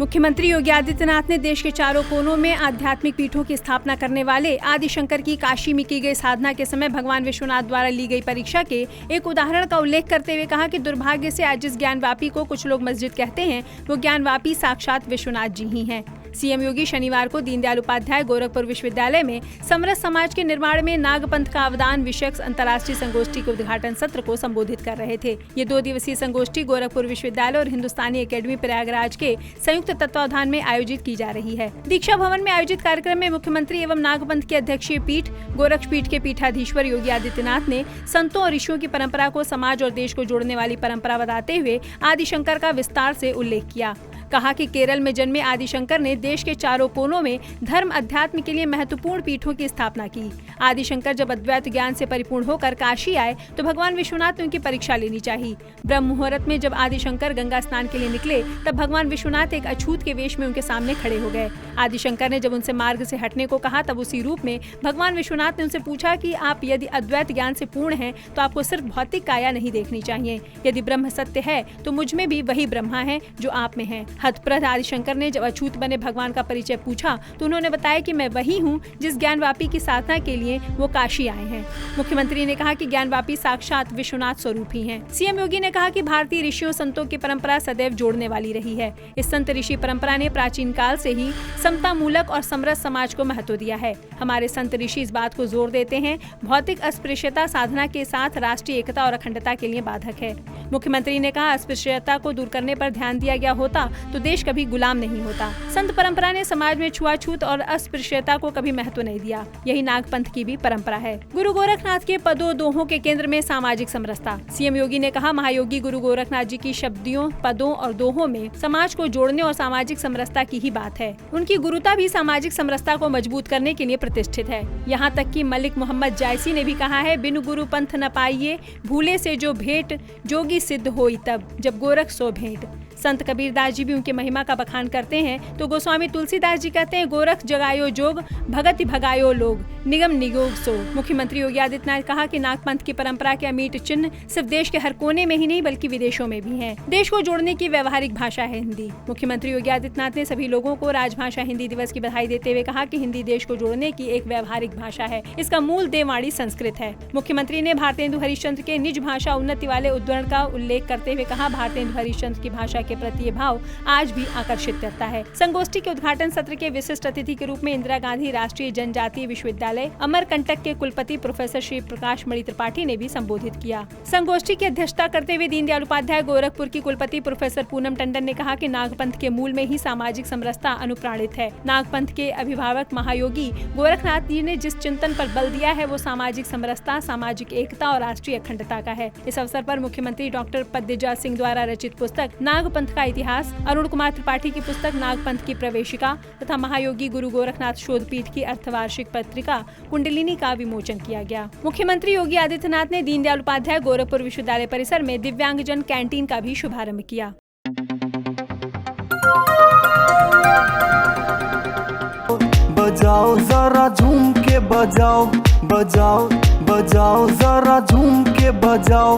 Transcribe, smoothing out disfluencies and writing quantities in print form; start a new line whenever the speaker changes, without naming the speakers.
मुख्यमंत्री योगी आदित्यनाथ ने देश के चारों कोनों में आध्यात्मिक पीठों की स्थापना करने वाले आदि शंकर की काशी में की गई साधना के समय भगवान विश्वनाथ द्वारा ली गई परीक्षा के एक उदाहरण का उल्लेख करते हुए कहा कि दुर्भाग्य से आज जिस ज्ञानवापी को कुछ लोग मस्जिद कहते हैं, वो ज्ञानवापी साक्षात विश्वनाथ जी ही हैं। सीएम योगी शनिवार को दीनदयाल उपाध्याय गोरखपुर विश्वविद्यालय में समरस समाज के निर्माण में नागपंथ का अवदान विषयक अंतर्राष्ट्रीय संगोष्ठी के उद्घाटन सत्र को संबोधित कर रहे थे। ये 2 दिवसीय संगोष्ठी गोरखपुर विश्वविद्यालय और हिंदुस्तानी अकेडमी प्रयागराज के संयुक्त तत्वावधान में आयोजित की जा रही है। दीक्षा भवन में आयोजित कार्यक्रम में मुख्यमंत्री एवं नागपंथ की अध्यक्षीय पीठ गोरक्षपीठ के पीठाधीश्वर योगी आदित्यनाथ ने संतों और ऋषियों की परंपरा को समाज और देश को जोड़ने वाली परंपरा बताते हुए आदि शंकर का विस्तार से उल्लेख किया। कहा कि केरल में जन्मे आदि शंकर ने देश के चारों कोनों में धर्म अध्यात्म के लिए महत्वपूर्ण पीठों की स्थापना की। आदि शंकर जब अद्वैत ज्ञान से परिपूर्ण होकर काशी आए तो भगवान विश्वनाथ ने उनकी परीक्षा लेनी चाहिए। ब्रह्म मुहूर्त में जब आदि शंकर गंगा स्नान के लिए निकले तब भगवान विश्वनाथ एक अछूत के वेश में उनके सामने खड़े हो गए। आदि शंकर ने जब उनसे मार्ग से हटने को कहा तब उसी रूप में भगवान विश्वनाथ ने उनसे पूछा कि आप यदि अद्वैत ज्ञान से पूर्ण हैं तो आपको सिर्फ भौतिक काया नहीं देखनी चाहिए। यदि ब्रह्म सत्य है तो मुझ में भी वही ब्रह्मा है जो आप में है। हतप्रद आदि शंकर ने जब अछूत बने भगवान का परिचय पूछा तो उन्होंने बताया कि मैं वही हूँ जिस ज्ञानवापी की साधना के लिए वो काशी आए हैं। मुख्यमंत्री ने कहा कि ज्ञानवापी साक्षात विश्वनाथ स्वरूप ही हैं। सीएम योगी ने कहा कि भारतीय ऋषियों संतों की परंपरा सदैव जोड़ने वाली रही है। इस संत ऋषि परंपरा ने प्राचीन काल से ही समता मूलक और समरस समाज को महत्व दिया है। हमारे संत ऋषि इस बात को जोर देते हैं भौतिक अस्पृश्यता साधना के साथ राष्ट्रीय एकता और अखंडता के लिए बाधक है। मुख्यमंत्री ने कहा अस्पृश्यता को दूर करने पर ध्यान दिया गया होता तो देश कभी गुलाम नहीं होता। संत परंपरा ने समाज में छुआछूत और अस्पृश्यता को कभी महत्व नहीं दिया। यही नागपंथ की भी परंपरा है। गुरु गोरखनाथ के पदों दोहों के केंद्र में सामाजिक समरसता। सीएम योगी ने कहा महायोगी गुरु गोरखनाथ जी की शब्दियों, पदों और दोहों में समाज को जोड़ने और सामाजिक समरसता की ही बात है। उनकी गुरुता भी सामाजिक समरसता को मजबूत करने के लिए प्रतिष्ठित है। यहाँ तक कि मलिक मोहम्मद जायसी ने भी कहा है बिनु गुरु पंथ न पाइए, भूले से जो भेंट जोगी सिद्ध होई तब, जब गोरख सो भेंट। संत कबीरदास जी भी उनकी महिमा का बखान करते हैं तो गोस्वामी तुलसीदास जी कहते हैं गोरख जगायो जोग, भगत भगायो लोग, निगम नियोग सो। मुख्यमंत्री योगी आदित्यनाथ ने कहा कि नागपंथ की परंपरा के अमिट चिन्ह सिर्फ देश के हर कोने में ही नहीं बल्कि विदेशों में भी हैं। देश को जोड़ने की व्यवहारिक भाषा है हिंदी। मुख्यमंत्री योगी आदित्यनाथ ने सभी लोगों को राजभाषा हिंदी दिवस की बधाई देते हुए कहा कि हिंदी देश को जोड़ने की एक व्यवहारिक भाषा है। इसका मूल देववाणी संस्कृत है। मुख्यमंत्री ने भारतेंदु हरिश्चंद्र के निज भाषा उन्नति वाले उद्धरण का उल्लेख करते हुए कहा भारतेंदु हरिश्चंद्र की भाषा के प्रति ये भाव आज भी आकर्षित करता है। संगोष्ठी के उद्घाटन सत्र के विशिष्ट अतिथि के रूप में इंदिरा गांधी राष्ट्रीय जनजातीय विश्वविद्यालय अमरकंटक के कुलपति प्रोफेसर श्री प्रकाश मणि त्रिपाठी ने भी संबोधित किया। संगोष्ठी की अध्यक्षता करते हुए दीनदयाल उपाध्याय गोरखपुर की कुलपति प्रोफेसर पूनम टंडन ने कहा कि नागपंथ के मूल में ही सामाजिक समरसता अनुप्राणित है। नागपंथ के अभिभावक महायोगी गोरखनाथ जी ने जिस चिंतन पर बल दिया है वो सामाजिक समरसता, सामाजिक एकता और राष्ट्रीय अखंडता का है। इस अवसर पर मुख्यमंत्री डॉक्टर पद्मजा सिंह द्वारा रचित पुस्तक नागपंथ का इतिहास, अरुण कुमार त्रिपाठी की पुस्तक नागपंथ की प्रवेशिका तथा महायोगी गुरु गोरखनाथ शोध पीठ की अर्धवार्षिक पत्रिका कुंडलिनी का विमोचन किया गया। मुख्यमंत्री योगी आदित्यनाथ ने दीनदयाल उपाध्याय गोरखपुर विश्वविद्यालय परिसर में दिव्यांगजन कैंटीन का भी शुभारंभ किया।
बजाओ जरा झूम के बजाओ, बजाओ बजाओ जरा झूम के बजाओ।